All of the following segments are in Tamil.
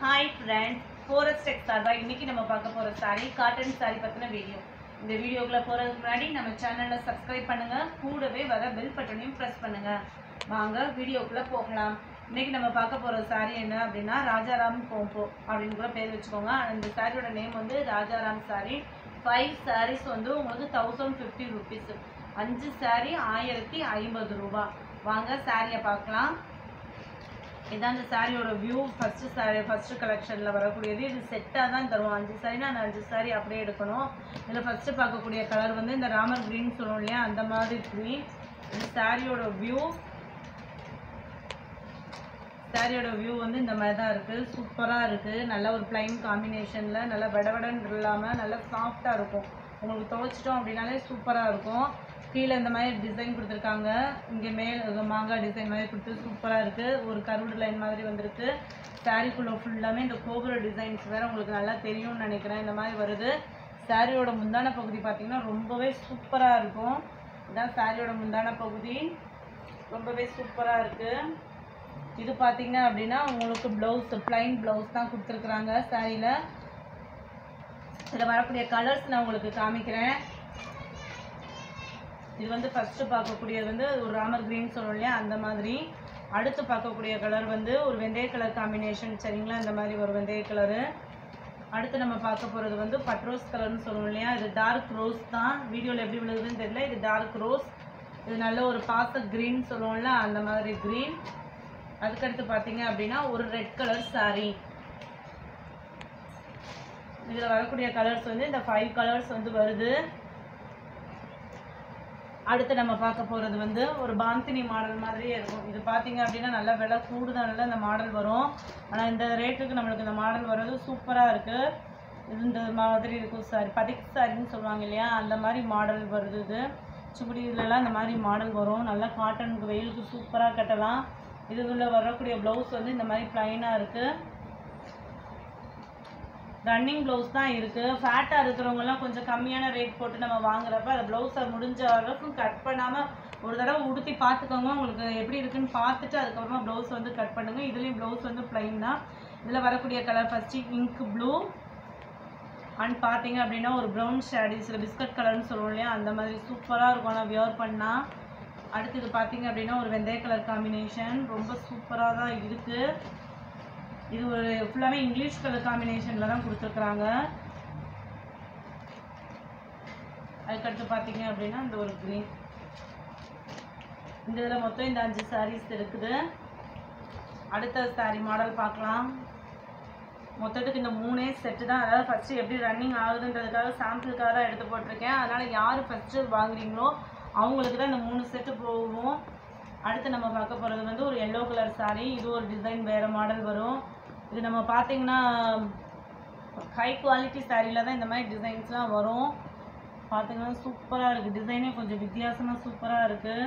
ஹாய் ஃப்ரெண்ட்ஸ், ஃபாரஸ்ட் டெக் சார்பாக இன்றைக்கி நம்ம பார்க்க போகிற சாரீ காட்டன் சாரீ பற்றின வீடியோ. இந்த வீடியோக்குள்ளே போகிறதுக்கு முன்னாடி நம்ம சேனலை சப்ஸ்கிரைப் பண்ணுங்கள், கூடவே வர பெல் பட்டனையும் ப்ரெஸ் பண்ணுங்கள். வாங்க வீடியோக்குள்ளே போகலாம். இன்றைக்கி நம்ம பார்க்க போகிற சாரீ என்ன அப்படின்னா ராஜாராம் கோம்போ அப்படின்னு கூட பேர் வச்சுக்கோங்க. இந்த சாரியோட நேம் வந்து ராஜாராம் சாரீ. 5 சாரீஸ் வந்து உங்களுக்கு 1050 ருபீஸ். 5 சாரீ 1050 ரூபா. வாங்க சாரியை பார்க்கலாம். இதான் இந்த சாரியோட வியூ. ஃபஸ்ட்டு கலெக்ஷனில் வரக்கூடியது. இது செட்டாக தான் தருவோம். 5 சாரினா அந்த 5 சாரி அப்படியே எடுக்கணும். இதில் ஃபஸ்ட்டு பார்க்கக்கூடிய கலர் வந்து இந்த ராமர் க்ரீன் சொல்லுவோம் இல்லையா, அந்த மாதிரி க்ரீன். இந்த சாரியோட வியூ வந்து இந்த மாதிரி தான் இருக்குது. சூப்பராக இருக்குது. நல்ல ஒரு பிளைன் காம்பினேஷனில் நல்லா வடவடன்னு இல்லாமல் நல்லா சாஃப்டாக இருக்கும். உங்களுக்கு துவைச்சிட்டோம் அப்படின்னாலே சூப்பராக இருக்கும். கீழே இந்த மாதிரி டிசைன் கொடுத்துருக்காங்க. இங்கே மாங்காய் டிசைன் மாதிரி கொடுத்து சூப்பராக இருக்குது. ஒரு கருடு லைன் மாதிரி வந்திருக்கு. சாரீக்குள்ளே ஃபுல்லாமே இந்த கோபுர டிசைன்ஸ் வேறு உங்களுக்கு நல்லா தெரியும்னு நினைக்கிறேன். இந்த மாதிரி வருது. சாரியோட முந்தான பகுதி பார்த்திங்கன்னா ரொம்பவே சூப்பராக இருக்கும். இதுதான் சாரியோட முந்தான பகுதி. ரொம்பவே சூப்பராக இருக்குது. இது பார்த்திங்க அப்படின்னா உங்களுக்கு ப்ளவுஸ் ப்ளைன் ப்ளவுஸ் தான் கொடுத்துருக்குறாங்க சாரியில். இதில் வரக்கூடிய கலர்ஸ் நான் உங்களுக்கு காமிக்கிறேன். இது வந்து ஃபஸ்ட்டு பார்க்கக்கூடியது வந்து ஒரு ராமர் க்ரீன் சொல்லுவோம் இல்லையா, அந்த மாதிரி. அடுத்து பார்க்கக்கூடிய கலர் வந்து ஒரு வெந்தய கலர் காம்பினேஷன். சரிங்களா, இந்த மாதிரி ஒரு வெந்தய கலரு. அடுத்து நம்ம பார்க்க போகிறது வந்து பட்ரோஸ் கலர்னு சொல்லுவோம் இல்லையா, இது டார்க் ரோஸ் தான். வீடியோவில் எப்படி விழுகுதுன்னு தெரியல. இது டார்க் ரோஸ். இது நல்ல ஒரு பாச க்ரீன் சொல்லுவோம்ல, அந்த மாதிரி க்ரீன். அதுக்கடுத்து பார்த்தீங்க அப்படின்னா ஒரு ரெட் கலர் சாரீ. இதில் வரக்கூடிய கலர்ஸ் வந்து இந்த 5 கலர்ஸ் வந்து வருது. அடுத்து நம்ம பார்க்க போகிறது வந்து ஒரு பாந்தினி மாடல் மாதிரியே இருக்கும். இது பார்த்தீங்க அப்படின்னா நல்ல விலை கூடுதலில் இந்த மாடல் வரும். ஆனால் இந்த ரேட்டுக்கு நம்மளுக்கு இந்த மாடல் வர்றது சூப்பராக இருக்குது. இது இந்த மாதிரி இருக்கும் சாரி, பதிக் சாரின்னு சொல்லுவாங்க இல்லையா, அந்த மாதிரி மாடல் வருது. இது சுடிலெலாம் இந்த மாதிரி மாடல் வரும். நல்லா காட்டனுக்கு வெயிலுக்கு சூப்பராக கட்டலாம். இதுக்குள்ளே வரக்கூடிய ப்ளவுஸ் வந்து இந்த மாதிரி ப்ளைனாக இருக்குது. ரன்னிங் ப்ளவுஸ் தான் இருக்குது. ஃபேட்டாக இருக்கிறவங்கலாம் கொஞ்சம் கம்மியான ரேட் போட்டு நம்ம வாங்குறப்ப அந்த ப்ளவுஸை முடிஞ்ச அளவுக்கு கட் பண்ணாமல் ஒரு தடவை உடுத்தி பார்த்துக்கோங்க. உங்களுக்கு எப்படி இருக்குன்னு பார்த்துட்டு அதுக்கப்புறமா ப்ளவுஸ் வந்து கட் பண்ணுங்கள். இதுலேயும் ப்ளவுஸ் வந்து ப்ளைன் தான். இதில் வரக்கூடிய colour first ink blue and பார்த்தீங்க அப்படின்னா ஒரு ப்ரௌன் ஷேடிஸில் பிஸ்கட் கலர்னு சொல்லுவோம் இல்லையா, அந்த மாதிரி சூப்பராக இருக்கும் ஆனால் வியர் பண்ணால். அடுத்து இது பார்த்தீங்க அப்படின்னா ஒரு வெந்தய கலர் காம்பினேஷன். ரொம்ப சூப்பராக தான் இருக்குது. இது ஒரு ஃபுல்லாகவே இங்கிலீஷ் கலர் காம்பினேஷனில் தான் கொடுத்துருக்குறாங்க. அதுக்கடுத்து பார்த்தீங்க அப்படின்னா இந்த ஒரு க்ரீன். இந்த இதில் மொத்தம் இந்த 5 சாரீஸ் இருக்குது. அடுத்த சாரீ மாடல் பார்க்கலாம். மொத்தத்துக்கு இந்த 3 செட்டு தான். அதாவது ஃபஸ்ட்டு எப்படி ரன்னிங் ஆகுதுன்றதுக்காக சாம்பிளுக்காக தான் எடுத்து போட்டிருக்கேன். அதனால் யார் ஃபஸ்ட்டு வாங்குறீங்களோ அவங்களுக்கு தான் இந்த 3 செட்டு போகும். அடுத்து நம்ம பார்க்க போகிறது வந்து ஒரு எல்லோ கலர் சாரீ. இது ஒரு டிசைன் வேறு மாடல் வரும். இது நம்ம பார்த்திங்கன்னா ஹை குவாலிட்டி சாரியில் தான் இந்த மாதிரி டிசைன்ஸ்லாம் வரும். பார்த்திங்கன்னா சூப்பராக இருக்குது. டிசைனே கொஞ்சம் வித்தியாசமாக சூப்பராக இருக்குது.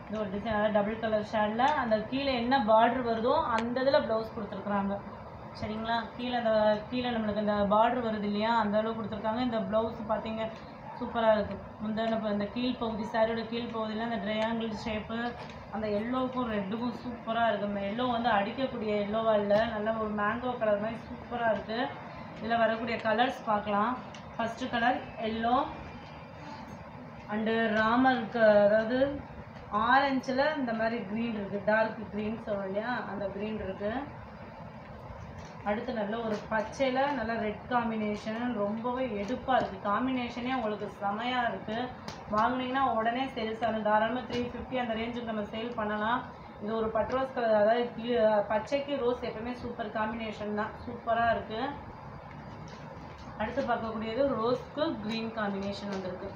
இது ஒரு டிசைன், அதாவது டபுள் கலர் ஷேடில் அந்த கீழே என்ன பார்டர் வருதோ அந்த இதில் ப்ளவுஸ் கொடுத்துருக்குறாங்க. சரிங்களா, கீழே நம்மளுக்கு இந்த பார்டர் வருது இல்லையா, அந்த அளவு கொடுத்துருக்காங்க. இந்த ப்ளவுஸ் பார்த்திங்க சூப்பராக இருக்குது. முந்தான இந்த கீழ்ப்பகுதி சாரியோட கீழ்ப்பகுதியில் அந்த ட்ரையாங்கிள் ஷேப்பு, அந்த எல்லோவுக்கும் ரெட்டுக்கும் சூப்பராக இருக்குது. எல்லோ வந்து அடிக்கக்கூடிய எல்லோவாக இல்லை, நல்ல ஒரு மேங்கோ கலர் மாதிரி சூப்பராக இருக்குது. இதில் வரக்கூடிய கலர்ஸ் பார்க்கலாம். ஃபஸ்ட்டு கலர் எல்லோ அண்டு ராமருக்கு, அதாவது ஆரஞ்சில் இந்த மாதிரி க்ரீன் இருக்குது. டார்க் க்ரீன் சொல்லுவோம் இல்லையா, அந்த க்ரீன் இருக்குது. அடுத்து நல்ல ஒரு பச்சையில் நல்ல ரெட் காம்பினேஷன். ரொம்பவே எடுப்பாக இருக்குது. காம்பினேஷனே உங்களுக்கு செமையாக இருக்குது. வாங்கினீங்கன்னா உடனே சேல்ஸ் ஆகும். தாராளமாக 350 அந்த ரேஞ்சுக்கு நம்ம சேல் பண்ணலாம். இது ஒரு பட்ரோஸ் கலர், அதாவது பச்சைக்கு ரோஸ் எப்பவுமே சூப்பர் காம்பினேஷன் தான். சூப்பராக இருக்குது. அடுத்து பார்க்கக்கூடியது ரோஸ்க்கு க்ரீன் காம்பினேஷன் வந்திருக்கு.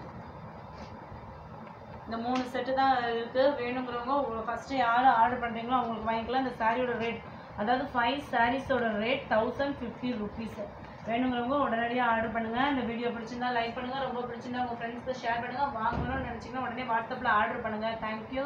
இந்த 3 செட்டு தான் இருக்குது. வேணுங்கிறவங்க ஃபஸ்ட்டு யார் ஆர்டர் பண்ணுறீங்களோ அவங்களுக்கு வாங்கிக்கலாம். இந்த சாரியோட ரேட், அதாவது 5 சாரீஸோட ரேட் 1050 ருபீஸ். வேணுங்கிறவங்க உடனடியாக ஆர்டர் பண்ணுங்கள். இந்த வீடியோ பிடிச்சிருந்தா லைக் பண்ணுங்கள். ரொம்ப பிடிச்சிருந்தா உங்கள் ஃப்ரெண்ட்ஸ்க்கு ஷேர் பண்ணுங்கள். வாங்கணும்னு நினச்சிங்கன்னா உடனே வாட்ஸ்அப்பில் ஆர்டர் பண்ணுங்கள். தேங்க்யூ.